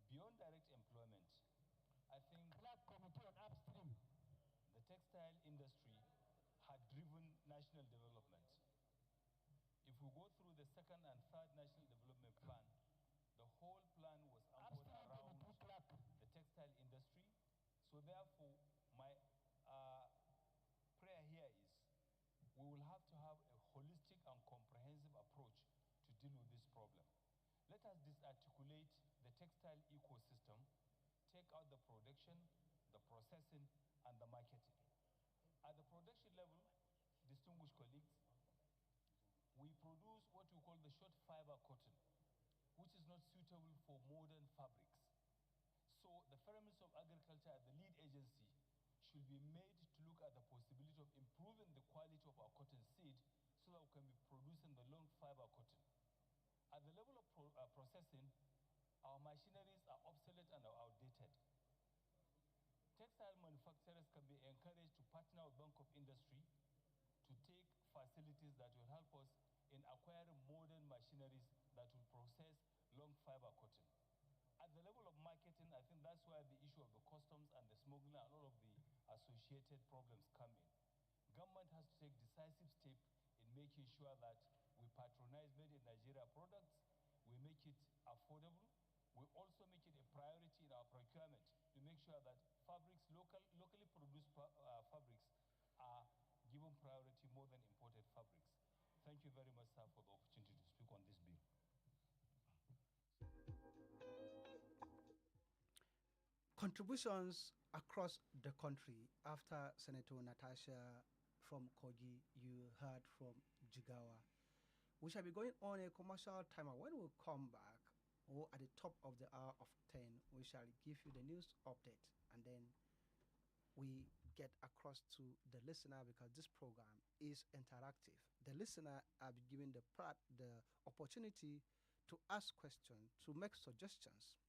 Beyond direct employment, I think the textile industry had driven national development. If we go through the second and third national development plan, the whole plan was anchored around the textile industry. So therefore, my prayer here is we will have to have a holistic and comprehensive approach to deal with this problem. Let us disarticulate the textile ecosystem, take out the production, the processing, and the marketing. At the production level, distinguished colleagues, we produce what we call the short fiber cotton, which is not suitable for modern fabrics. So the Federal Ministry of Agriculture, as the lead agency, should be made to look at the possibility of improving the quality of our cotton seed so that we can be producing the long fiber cotton. At the level of processing, our machineries are obsolete and are outdated. Textile manufacturers can be encouraged to partner with Bank of Industry to take facilities that will help us in acquiring modern machineries that will process long fiber cotton. At the level of marketing, I think that's where the issue of the customs and the smuggling and all of the associated problems come in. Government has to take decisive steps in making sure that we patronize made in Nigeria products, we make it affordable, we also make it a priority in our procurement to make sure that fabrics, locally produced fabrics are given priority more than imported fabrics. Thank you very much, sir, for the opportunity to speak on this bill. Contributions across the country. After Senator Natasha from Kogi, you heard from Jigawa. We shall be going on a commercial timer. When we come back, or at the top of the hour of 10, we shall give you the news update, and then we get across to the listener because this program is interactive. The listener are given the opportunity to ask questions, to make suggestions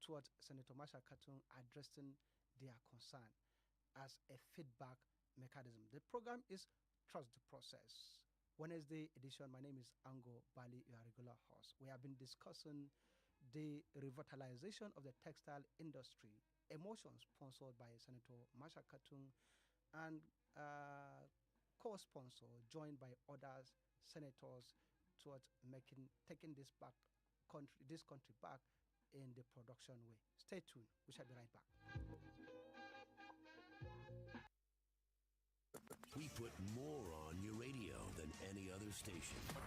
towards Senator Masha Katun addressing their concern as a feedback mechanism. The program is Trust the Process. Wednesday edition, my name is Ango, Bally, your regular host. We have been discussing the revitalization of the textile industry, a motion sponsored by Senator Masha Katun and co-sponsor joined by other senators towards taking this country back in the production way. Stay tuned. We shall be right back. We put more on your radio than any other station. 98.9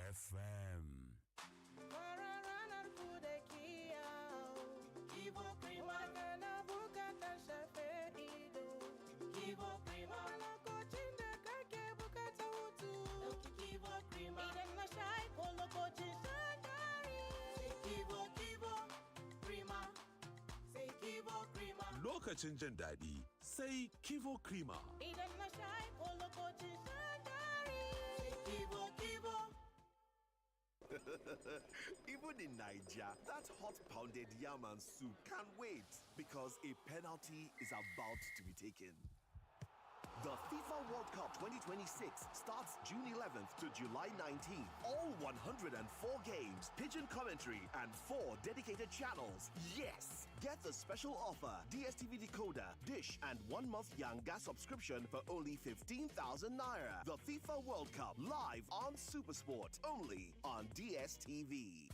FM. Lokacin jin daɗi sai Kivo Krima. Idan na sha ko lokacin shan dari sai Kivo. Even in Nigeria, that hot pounded yam and soup can't wait because a penalty is about to be taken. The FIFA World Cup 2026 starts June 11th to July 19th. All 104 games, pigeon commentary, and 4 dedicated channels. Yes! Get the special offer, DSTV decoder, dish, and 1-month Yanga subscription for only 15,000 Naira. The FIFA World Cup live on Supersport, only on DSTV.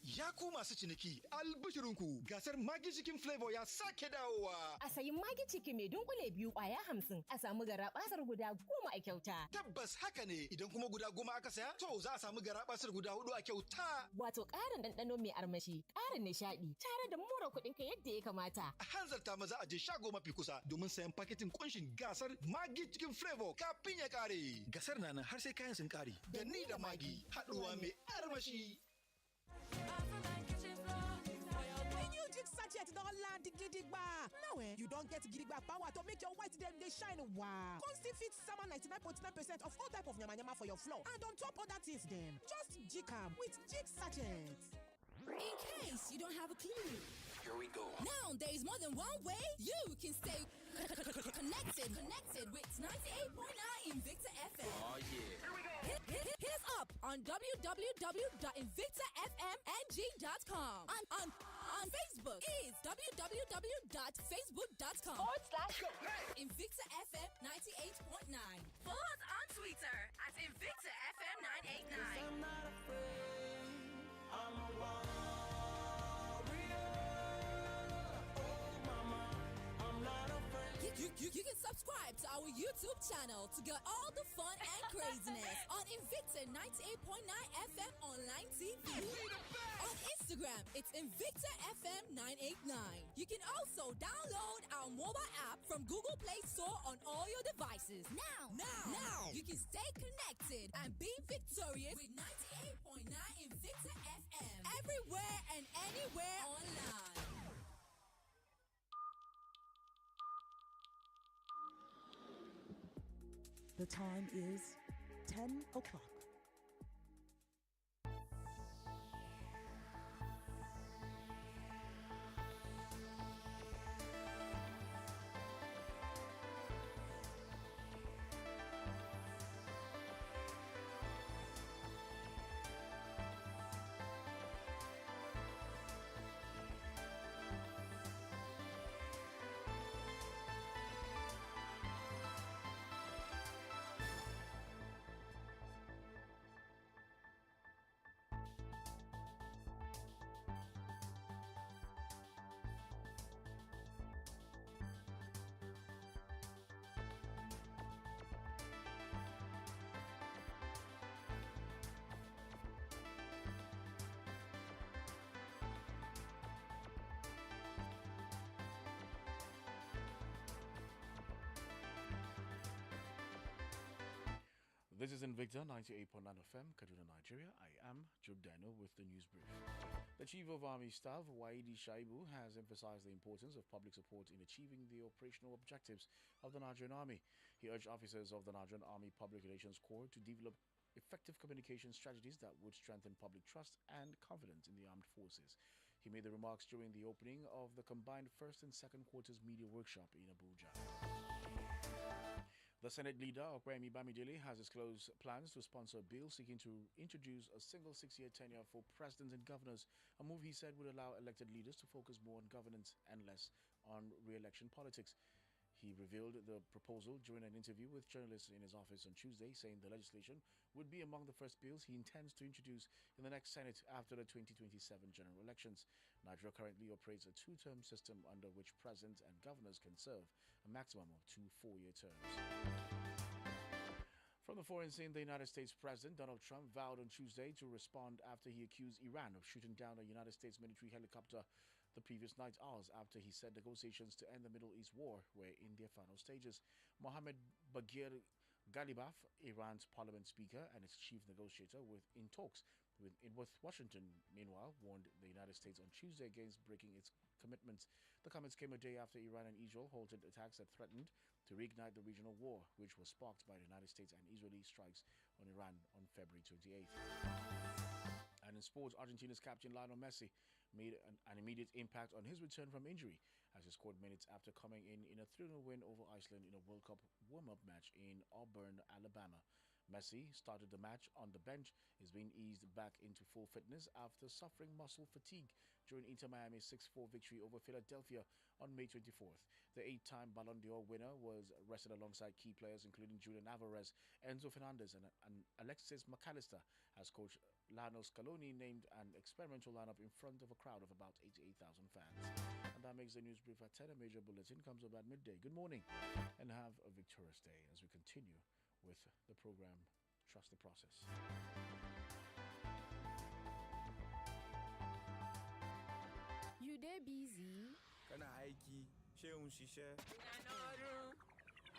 Ya ku masu ciniki, albishirinku gasar Maggi Chicken Flavor ya sake dawowa. A sayi Maggi Chicken mai dunkule biyu kwaya 50, a samu garabasar guda 10 a kyauta. Tabbas haka ne, idan kuma guda 10 aka saya, to za a samu garabasar guda 4 a kyauta. Wato ƙarin ɗanɗano mai armashi, ƙarin nishaɗi, tare da more kuɗinka yadda ya kamata. A hanzarta maza a je shago mafi kusa domin sayan paketin kunshin gasar Maggi Chicken Flavor kafin ya ƙare. Gasar na nan har sai kayan sun ƙare. Da ni da Maggi, haɗuwa mai armashi. Sachet don land gidigba. Now you don't get gidigba power to make your white dem dey shine wow. Come still fit sama 99.9% of all type of nyama for your floor and on top other things dem. Just jig am with jig sachet. In case you don't have a clue. Here we go. Now there is more than one way you can stay connected with 98.9 Invicta FM. Oh yeah. Hit us up on www.invictafmng.com. On Facebook is www.facebook.com/Invicta FM 98.9. Follow us on Twitter at Invicta FM 989. I'm not afraid, I'm a warrior. Oh mama, I'm not afraid. You can subscribe to our YouTube channel to get all the fun and craziness on Invicta 98.9 FM online TV. On Instagram, it's Invicta FM 989. You can also download our mobile app from Google Play Store on all your devices. Now, you can stay connected and be victorious with 98.9 Invicta FM. Everywhere and anywhere online. The time is 10 o'clock. This is Invicta 98.9 FM, Kaduna, Nigeria. I am Job Daniel with the news brief. The Chief of Army Staff, Waidi Shaibu, has emphasized the importance of public support in achieving the operational objectives of the Nigerian Army. He urged officers of the Nigerian Army Public Relations Corps to develop effective communication strategies that would strengthen public trust and confidence in the armed forces. He made the remarks during the opening of the combined first and second quarters media workshop in Abuja. The Senate leader, Okwemi Bamidele, has disclosed plans to sponsor a bill seeking to introduce a single 6-year tenure for presidents and governors, a move he said would allow elected leaders to focus more on governance and less on re-election politics. He revealed the proposal during an interview with journalists in his office on Tuesday, saying the legislation would be among the first bills he intends to introduce in the next Senate after the 2027 general elections. Nigeria currently operates a two-term system under which presidents and governors can serve a maximum of 2 4-year terms. From the foreign scene, the United States President Donald Trump vowed on Tuesday to respond after he accused Iran of shooting down a United States military helicopter the previous night, hours after he said negotiations to end the Middle East war were in their final stages. Mohammed Baghir Ghalibaf, Iran's parliament speaker and its chief negotiator in talks with Washington, meanwhile, warned the United States on Tuesday against breaking its commitments. The comments came a day after Iran and Israel halted attacks that threatened to reignite the regional war, which was sparked by the United States and Israeli strikes on Iran on February 28th. And in sports, Argentina's captain Lionel Messi made an immediate impact on his return from injury as he scored minutes after coming in a 3-0 win over Iceland in a World Cup warm-up match in Auburn, Alabama. Messi started the match on the bench, is being eased back into full fitness after suffering muscle fatigue during Inter Miami's 6-4 victory over Philadelphia on May 24th. The 8-time Ballon d'Or winner was rested alongside key players including Julian Alvarez, Enzo Fernandez and Alexis McAllister as coach Lionel Scaloni named an experimental lineup in front of a crowd of about 88,000 fans. And that makes the news brief at 10. A major bulletin comes about midday. Good morning and have a victorious day as we continue with the program Trust the Process. You dey busy? Kana aiki, shehun shishe.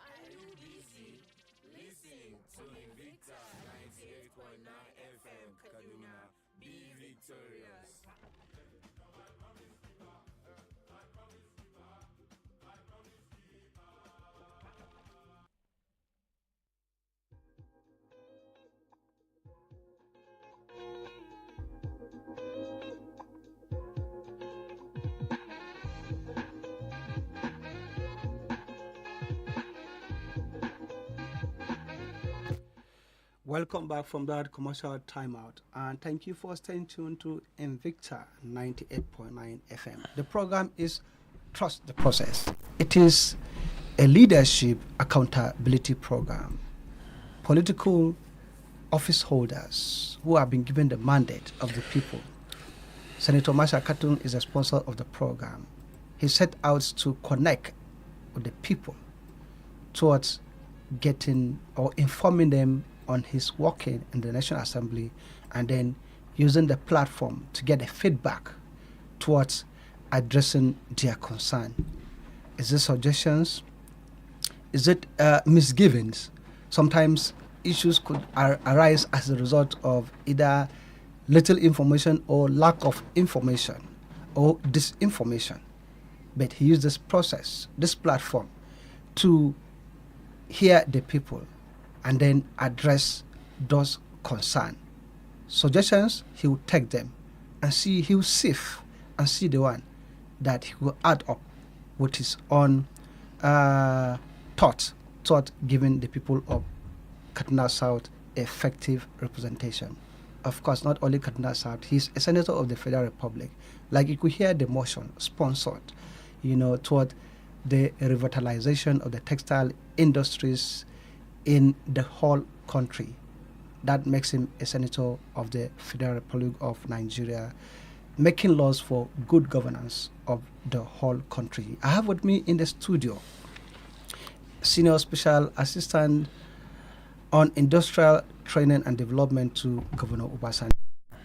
Are you busy? Listen to Invicta 98.9 FM Kaduna. Be victorious. Welcome back from that commercial timeout, and thank you for staying tuned to Invicta 98.9 FM. The program is Trust the Process. It is a leadership accountability program. Political office holders who have been given the mandate of the people. Senator Marshall Katun is a sponsor of the program. He set out to connect with the people towards getting or informing them on his working in the National Assembly, and then using the platform to get the feedback towards addressing their concern. Is it suggestions? Is it misgivings? Sometimes issues could arise as a result of either little information or lack of information or disinformation. But he used this process, this platform, to hear the people and then address those concerns. Suggestions, he will take them and see, he will sift and see the one that he will add up with his own thought giving the people of Kaduna South effective representation. Of course, not only Kaduna South, he's a senator of the Federal Republic. Like you could hear the motion sponsored, toward the revitalization of the textile industries in the whole country. That makes him a senator of the Federal Republic of Nigeria, making laws for good governance of the whole country. I have with me in the studio Senior Special Assistant on Industrial Training and Development to Governor Obasanjo,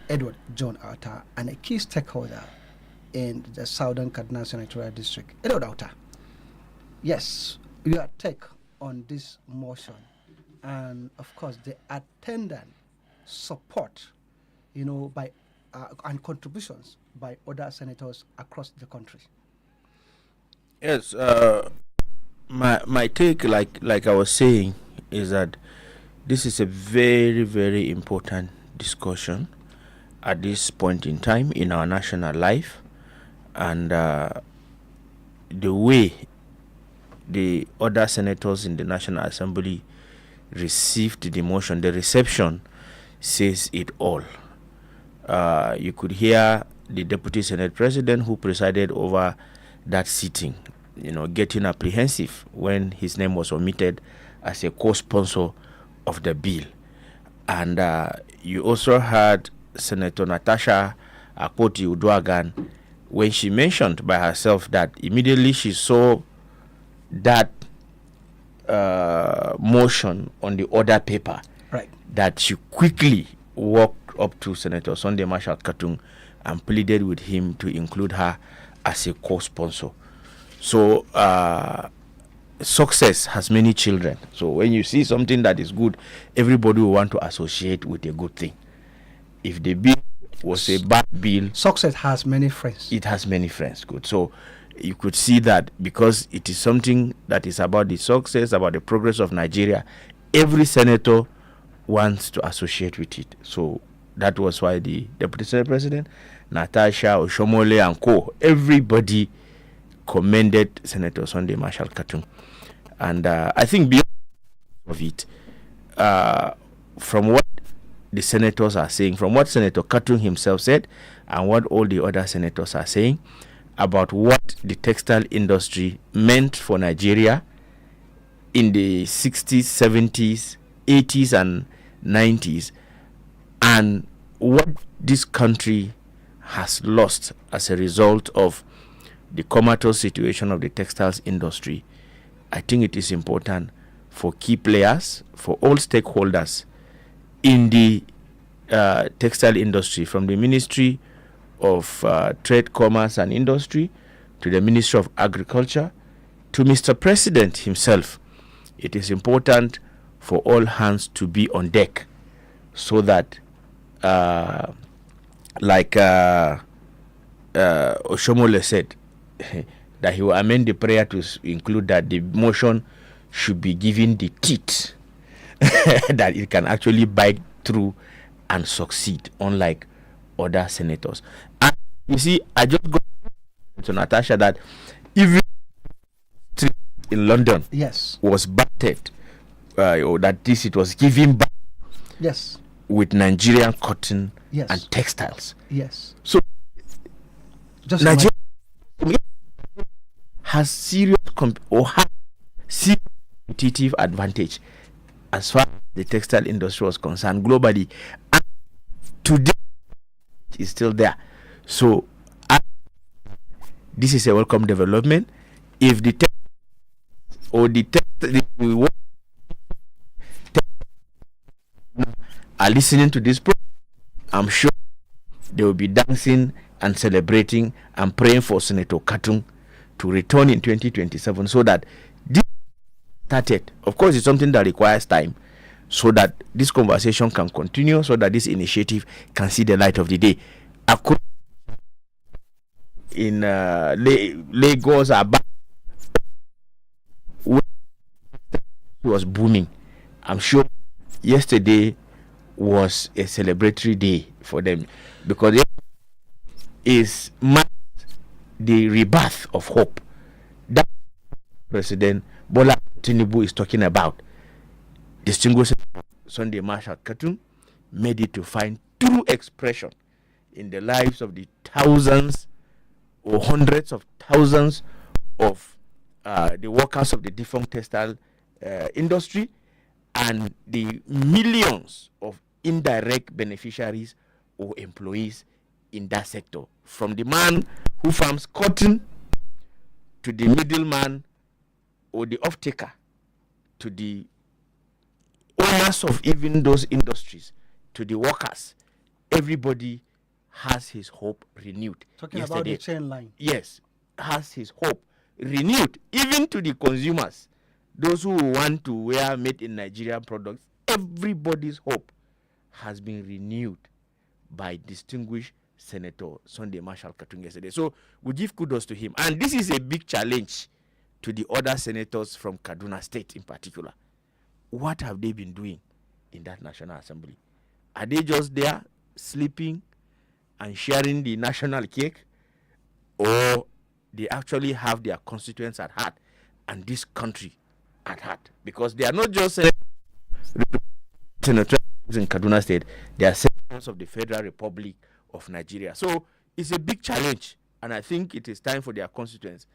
Edward John AUTA, and a key stakeholder in the Southern Kaduna Senatorial District. Edward AUTA, yes, your take on this motion, and of course the attendant support, by and contributions by other senators across the country. Yes, my take, like I was saying, is that this is a very, very important discussion at this point in time in our national life, and the way the other senators in the National Assembly received the motion, the reception says it all. You could hear the Deputy Senate President who presided over that sitting, getting apprehensive when his name was omitted as a co-sponsor of the bill. And you also heard Senator Natasha Akpoti-Uduaghan when she mentioned by herself that immediately she saw that motion on the order paper, right, that she quickly walked up to Senator Sunday Marshall Katun and pleaded with him to include her as a co-sponsor. So success has many children. So when you see something that is good, everybody will want to associate with a good thing. If the bill was a bad bill, success has many friends. It has many friends. Good. So you could see that because it is something that is about the success, about the progress of Nigeria, every senator wants to associate with it. So that was why the Deputy Senate President, Natasha, Oshomole, and co., everybody commended Senator Sunday Marshall Katun. And I think beyond of it, from what the senators are saying, from what Senator Katun himself said, and what all the other senators are saying about what the textile industry meant for Nigeria in the 60s, 70s, 80s, and 90s, and what this country has lost as a result of the comatose situation of the textiles industry, I think it is important for key players, for all stakeholders in the textile industry, from the Ministry of Trade, Commerce and Industry to the Ministry of Agriculture to Mr. President himself. It is important for all hands to be on deck so that like Oshomole said, that he will amend the prayer to include that the motion should be given the teeth that it can actually bite through and succeed, unlike other senators. And you see, I just got to Natasha that even in London, yes, was battered, or that this it was given back Yes. With Nigerian cotton Yes. and textiles. Yes. So just Nigeria has serious competitive advantage as far as the textile industry was concerned globally, and today is still there. So this is a welcome development. If the are listening to this program, I'm sure they will be dancing and celebrating and praying for Senator Katung to return in 2027 so that this started. Of course, it's something that requires time so that this conversation can continue, so that this initiative can see the light of the day. In Lagos, Aba was booming. I'm sure yesterday was a celebratory day for them because it is the rebirth of hope that President Bola Tinubu is talking about. Distinguished Sunday Marshal Katung made it to find true expression in the lives of the thousands or hundreds of thousands of the workers of the defunct textile industry and the millions of indirect beneficiaries or employees in that sector, from the man who farms cotton to the middleman or the off-taker to the owners of even those industries to the workers. Everybody has his hope renewed. Talking about the chain line. Yes, has his hope renewed, even to the consumers, those who want to wear made in Nigeria products. Everybody's hope has been renewed by distinguished Senator Sunday Marshal Katung yesterday. So we give kudos to him. And this is a big challenge to the other senators from Kaduna State in particular. What have they been doing in that National Assembly? Are they just there sleeping and sharing the national cake? Or they actually have their constituents at heart and this country at heart? Because they are not just senators in Kaduna State, they are senators of the Federal Republic of Nigeria. So it's a big challenge, and I think it is time for their constituents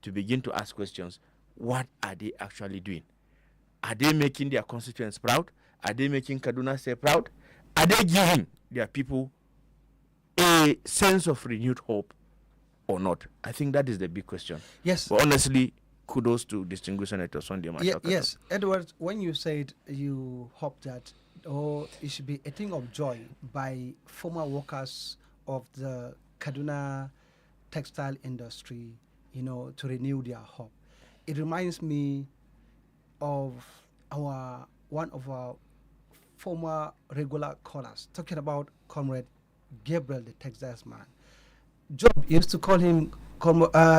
to begin to ask questions. What are they actually doing? Are they making their constituents proud? Are they making Kaduna State proud? Are they giving their people a sense of renewed hope or not? I think that is the big question. Yes. But honestly, kudos to distinguished Senator Sunday Marshal. Yes, Edward, when you said you hope that it should be a thing of joy by former workers of the Kaduna textile industry, to renew their hope. It reminds me of one of our former regular callers talking about Comrade Gabriel, the textiles man. Job used to call him,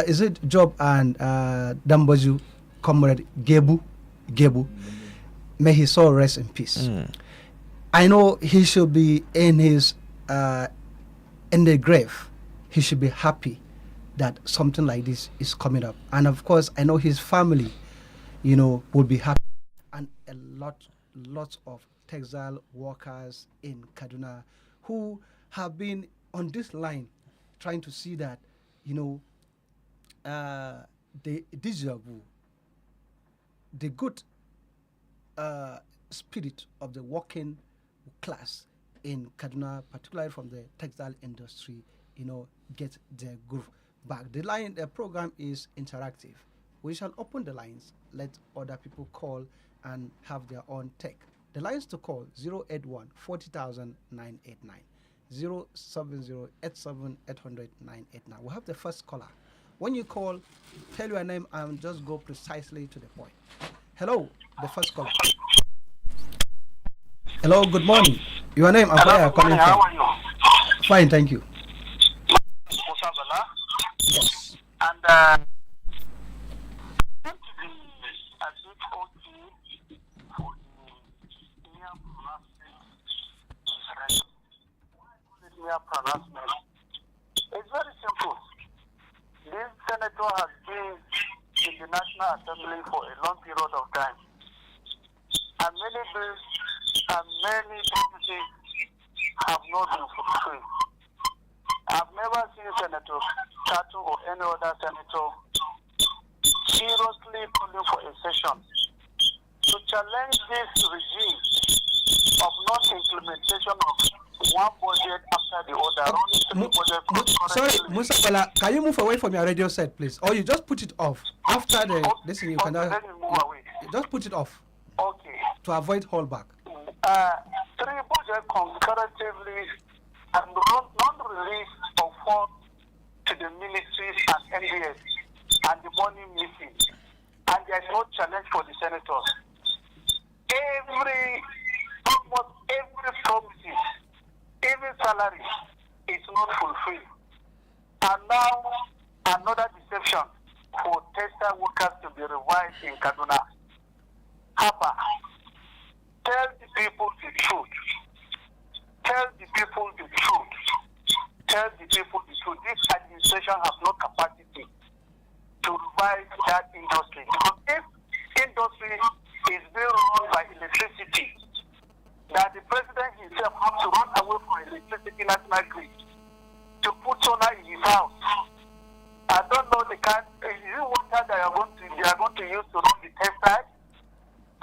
is it Job and Damboju, Comrade Gebu? May his soul rest in peace. I know he should be in his in the grave. He should be happy that something like this is coming up, and of course, I know his family, will be happy, and a lots of textile workers in Kaduna who have been on this line, trying to see that, the déjà vu, the good spirit of the working class in Kaduna, particularly from the textile industry, get their groove back. The program is interactive. We shall open the lines, let other people call and have their own take. The lines to call 081 40,000 989, 070 87 800 989. We'll have the first caller. When you call, tell your name and just go precisely to the point. Hello, the first caller. Hello, good morning. Your name and where you are calling from? How are you? Fine, thank you. Musa Bala. Yes. And to the AUTA for the near pronouncement. It's very simple. This senator has been in the National Assembly for a long period of time. And many bills and many promises have not been fulfilled. I've never seen Senator Tatu or any other senator seriously calling for a session to challenge this regime of non-implementation of one budget after the other. Sorry, Musa Bala, can you move away from your radio set, please? Or you just put it off. After this thing, you can let me move away. Just put it off. Okay. To avoid holdback. 3 budgets comparatively and non-release of funds to the ministries and NDS and the money missing. And there's no challenge for the senators. Almost every promises, even salary, is not fulfilled. And now, another deception for textile workers to be revised in Kaduna. Haba, tell the people the truth. Tell the people the truth. Tell the people the truth. This administration has no capacity to revive that industry. Because if industry is being run by electricity, that the president himself has to run away from electricity national grid to put solar in his house. I don't know the kind. Is it water that they are going to use to run the textile?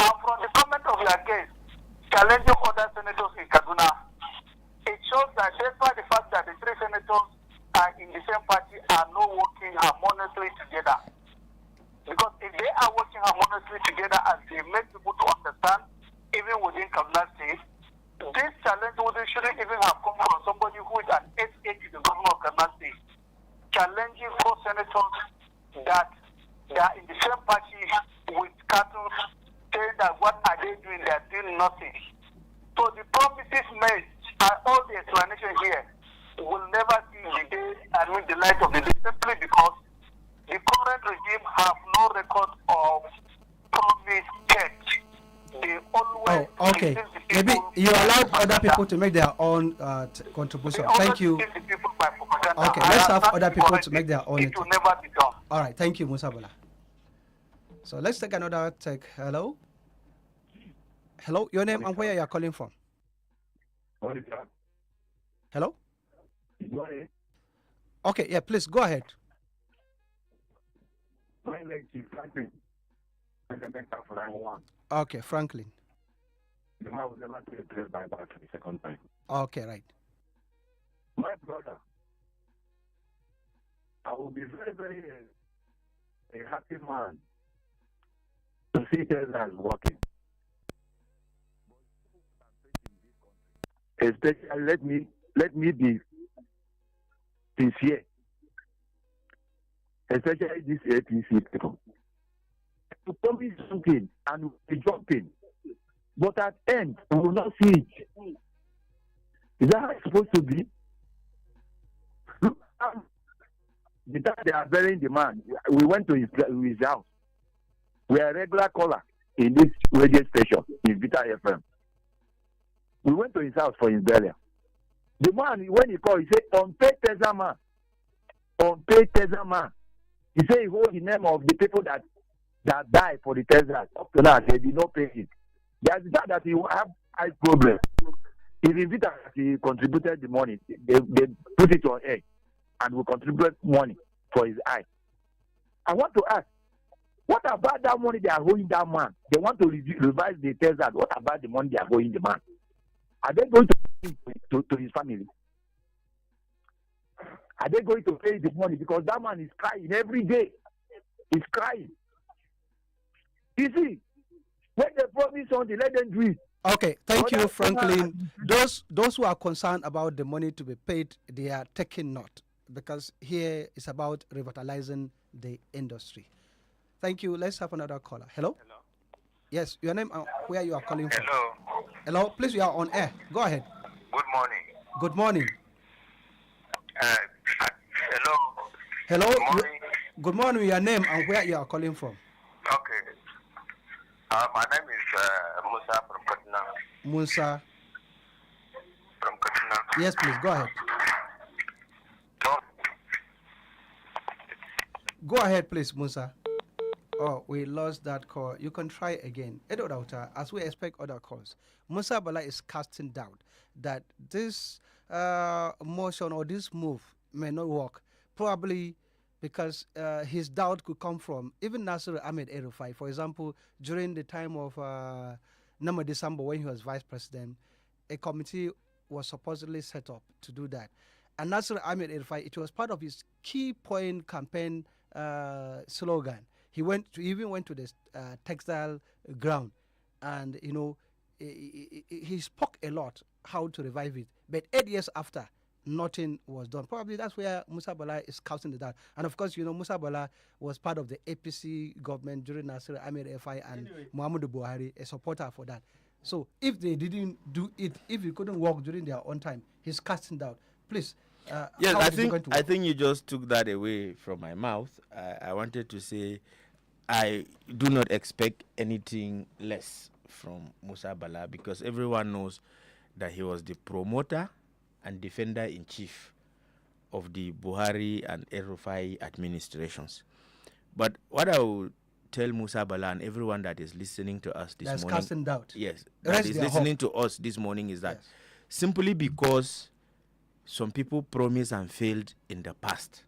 And from the comment of your guest, challenging other senators in Kaduna, it shows that despite the fact that the 3 senators are in the same party are not working harmoniously together. Because if they are working harmoniously together as they make people to understand, even within Kaduna State, this challenge shouldn't even have come from somebody who is an SA to the governor of Kaduna State, challenging 4 senators that they are in the same party with cattle, saying that what are they doing? They are doing nothing. So the promises made and all the explanation here will never see the light of the day, simply because the current regime have no record of promise kept. They always okay. Maybe you allowed other people to make their own contribution. Thank you. Okay, let's have other people to make their own. It will never be done. All right, thank you, Musa Bala. So let's take another take. Hello? Hello, your name and where you are calling from? Hello? Okay, yeah, please go ahead. Okay, Franklin. Okay, right. My brother, I will be very, very a happy man to see Tesla working. Especially, let me be sincere. Especially these APC people. To promise something and we jumping, but at end we will not see it. Is that how it's supposed to be? The time they are burying the man, we went to his house. We are a regular caller in this radio station, Invicta FM. We went to his house for his burial. The man, when he called, he said, unpaid Tesla man. Unpaid Tesla man. He said he holds the name of the people that died for the Tesla. Up to now, they did not pay it. There's that he will have eye problem. If Invicta he contributed the money, they put it on air and will contribute money for his eye. I want to ask, what about that money they are owing that man? They want to revise the Tesla. What about the money they are owing the man? Are they going to pay to his family? Are they going to pay the money? Because that man is crying every day. He's crying. You see, when they promise something, let them do it. Okay, thank you, Franklin. Those who are concerned about the money to be paid, they are taking note, because here is about revitalizing the industry. Thank you. Let's have another caller. Hello? Hello. Yes, your name and where you are calling from. Hello. Hello, please, you are on air. Go ahead. Good morning. Good morning. Hello. Hello. Good morning. Good morning, your name and where you are calling from. Okay. My name is Musa from Kaduna. Musa. From Kaduna. Yes, please, go ahead. Go ahead, please, Musa. Oh, we lost that call. You can try again. Edo Dauta, as we expect other calls, Musa Bala is casting doubt that this motion or this move may not work. Probably because his doubt could come from even Nasir Ahmed El-Rufai. For example, during the time of Nama December when he was vice president, a committee was supposedly set up to do that. And Nasir Ahmed El-Rufai, it was part of his key point campaign slogan. He even went to the textile ground, and he spoke a lot how to revive it. But 8 years after, nothing was done. Probably that's where Musa Bala is casting the doubt. And of course, Musa Bala was part of the APC government during Nasir Ahmed El-Rufai and Muhammadu Buhari, a supporter for that. So if they didn't do it, if it couldn't work during their own time, he's casting doubt. Please. Yes, I think you just took that away from my mouth. I wanted to say I do not expect anything less from Musa Bala because everyone knows that he was the promoter and defender-in-chief of the Buhari and El-Rufai administrations. But what I will tell Musa Bala and everyone that is listening to us this morning, casting doubt. Yes, that is listening to us this morning is that simply because some people promised and failed in the past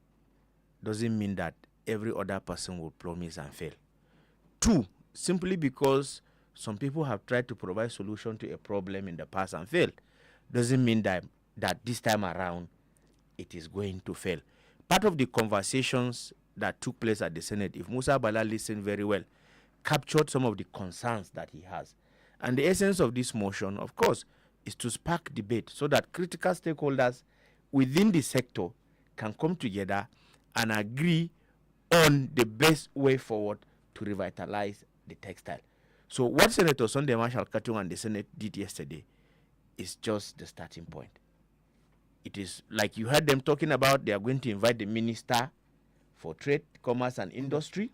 doesn't mean that every other person will promise and fail. 2, simply because some people have tried to provide solution to a problem in the past and failed doesn't mean that this time around it is going to fail. Part of the conversations that took place at the Senate, if Musa Bala listened very well, captured some of the concerns that he has. And the essence of this motion, of course, is to spark debate so that critical stakeholders within the sector can come together and agree on the best way forward to revitalize the textile. So what Senator Sunday Marshall Katung and the Senate did yesterday is just the starting point. It is like you heard them talking about they are going to invite the Minister for Trade, Commerce and Industry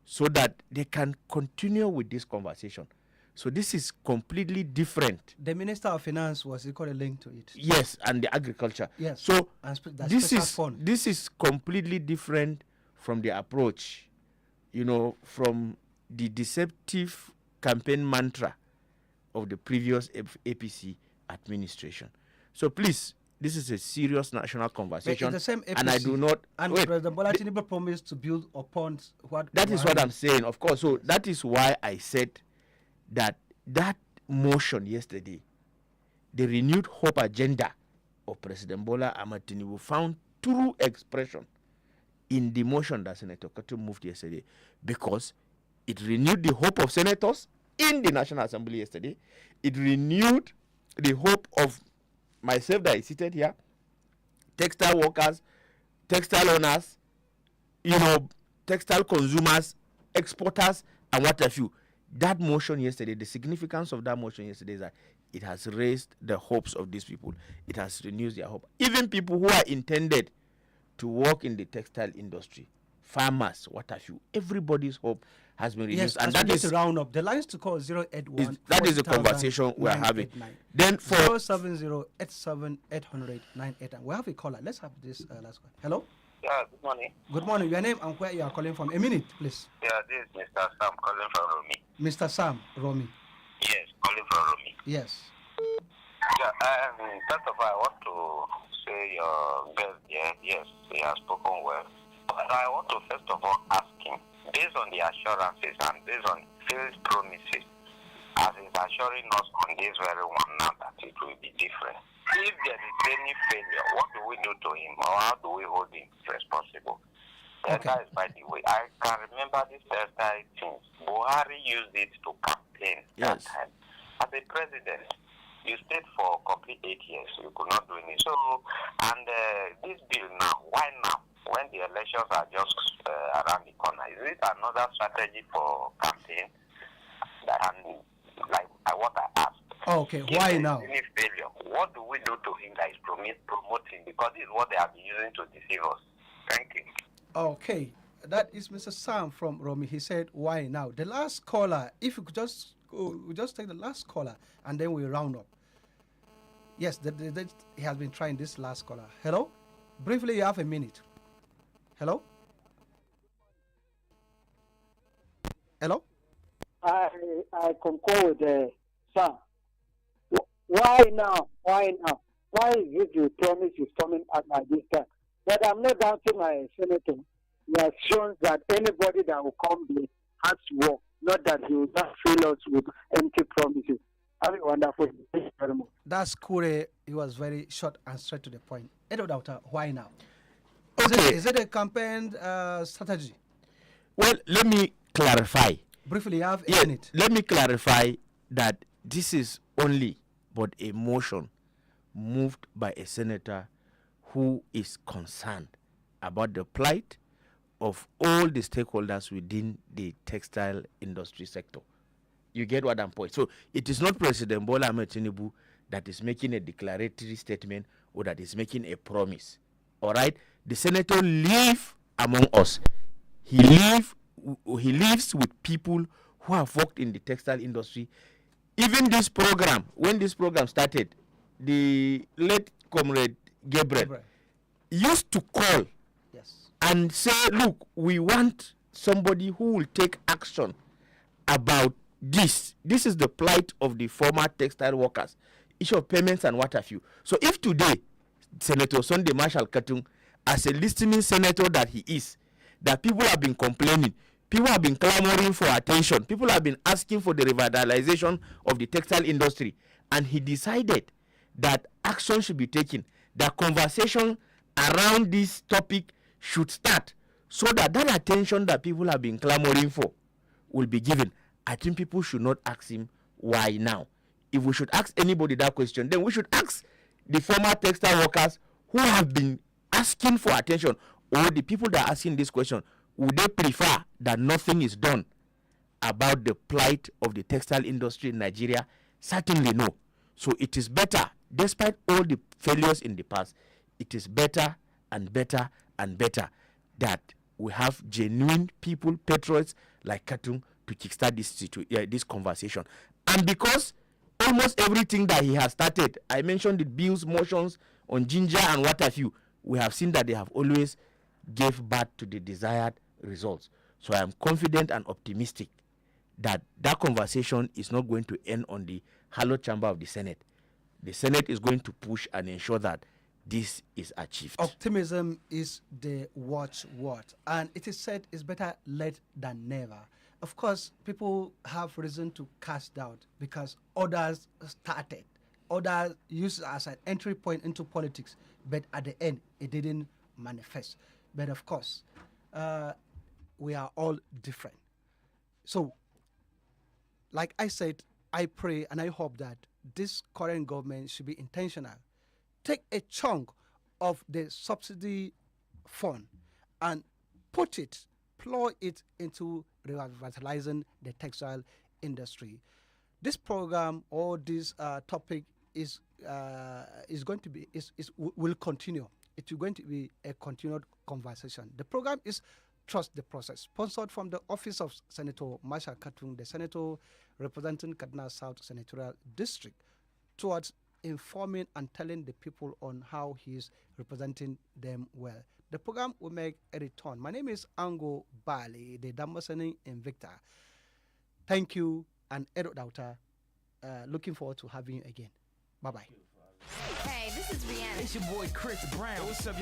so that they can continue with this conversation. So this is completely different. The Minister of Finance was equally linked to it. Yes, and the agriculture. Yes. So this is completely different from the approach, from the deceptive campaign mantra of the previous APC administration. So please, this is a serious national conversation. The same APC, and I do not. And President Bola Tinubu promised to build upon what. That is what I'm saying, of course. So that is why I said that motion yesterday, the renewed hope agenda of President Bola Ahmed Tinubu found true expression in the motion that Senator Katum moved yesterday, because it renewed the hope of senators in the National Assembly yesterday. It renewed the hope of myself that is seated here, textile workers, textile owners, textile consumers, exporters, and what have you. That motion yesterday, the significance of that motion yesterday is that it has raised the hopes of these people. It has renewed their hope. Even people who are intended to work in the textile industry, farmers, what have you, everybody's hope has been renewed. Yes, and that is round up. The lines to call 081. That is the conversation we are having. Then for 070-87-800-989. We have a caller. Let's have this last one. Hello? Yeah, good morning. Good morning. Your name and where you are calling from. A minute, please. Yeah, this is Mr. Sam calling from Romi. Mr. Sam, Romi. Yes, calling from Romi. Yes. Yeah, first of all, I want to say your guest here, yes, he has spoken well. But I want to first of all ask him, based on the assurances and based on his promises, as he's assuring us on this very one now that it will be different. If there is any failure, what do we do to him, or how do we hold him responsible? And that is, by the way, I can remember this textile thing. Buhari used it to campaign that time. As a president, you stayed for complete 8 years. You could not do anything. So, and this bill now, why now? When the elections are just around the corner, is it another strategy for campaign? And like what I asked. Okay, why now? Any failure, what do we do to him that is promoting? Because this is what they have been using to deceive us. Thank you. Okay, that is Mr. Sam from Romi. He said, why now? The last caller, if you could just take the last caller and then we round up. Yes, he has been trying this last caller. Hello? Briefly, you have a minute. Hello? Hello? I concur with Sam. Why now? Why now? Why is it the promise is coming at this time? But I'm not doubting my senator. He has shown that anybody that will come there has to work, not that he will just fill us with empty promises. Have a wonderful day. Thank you very much. That's Kure. He was very short and straight to the point. Edo Dauta, why now? Is it a campaign strategy? Well, let me clarify. Briefly, you have a minute. Let me clarify that this is only but a motion moved by a senator who is concerned about the plight of all the stakeholders within the textile industry sector. You get what I'm pointing. So it is not President Bola Ahmed Tinubu that is making a declaratory statement or that is making a promise. All right, the senator lives among us. He lives with people who have worked in the textile industry. Even this program, when this program started, the late comrade Gabriel used to call and say, look, we want somebody who will take action about this. This is the plight of the former textile workers, issue of payments and what have you. So if today, Senator Sunday Marshall Katung, as a listening senator that he is, that people have been complaining, people have been clamoring for attention, people have been asking for the revitalization of the textile industry, and he decided that action should be taken, that conversation around this topic should start, so that that attention that people have been clamoring for will be given. I think people should not ask him why now. If we should ask anybody that question, then we should ask the former textile workers who have been asking for attention, or the people that are asking this question, would they prefer that nothing is done about the plight of the textile industry in Nigeria? Certainly no. So it is better, despite all the failures in the past, it is better and better and better that we have genuine people, patriots like Katung, to kickstart this conversation. And because almost everything that he has started, I mentioned the bills, motions on ginger and what have you, we have seen that they have always gave birth to the desired results. So I am confident and optimistic that that conversation is not going to end on the hallowed chamber of the Senate. The Senate is going to push and ensure that this is achieved. Optimism is the watchword, and it is said it's better late than never. Of course, people have reason to cast doubt because others started, others used it as an entry point into politics, but at the end, it didn't manifest. But of course, we are all different. So, like I said, I pray and I hope that this current government should be intentional. Take a chunk of the subsidy fund and plow it into revitalizing the textile industry. This program or this topic will continue. It is going to be a continued conversation. The program is Trust the Process, sponsored from the office of Senator Marshall Katung, the senator representing Kaduna South Senatorial District, towards informing and telling the people on how he is representing them well. The program will make a return. My name is Ango Bally, the Damosani Invicta. Thank you, and Edo Dauta. Looking forward to having you again. Bye-bye. Hey, this is Rihanna. It's your boy Chris Brown. What's up, y'all?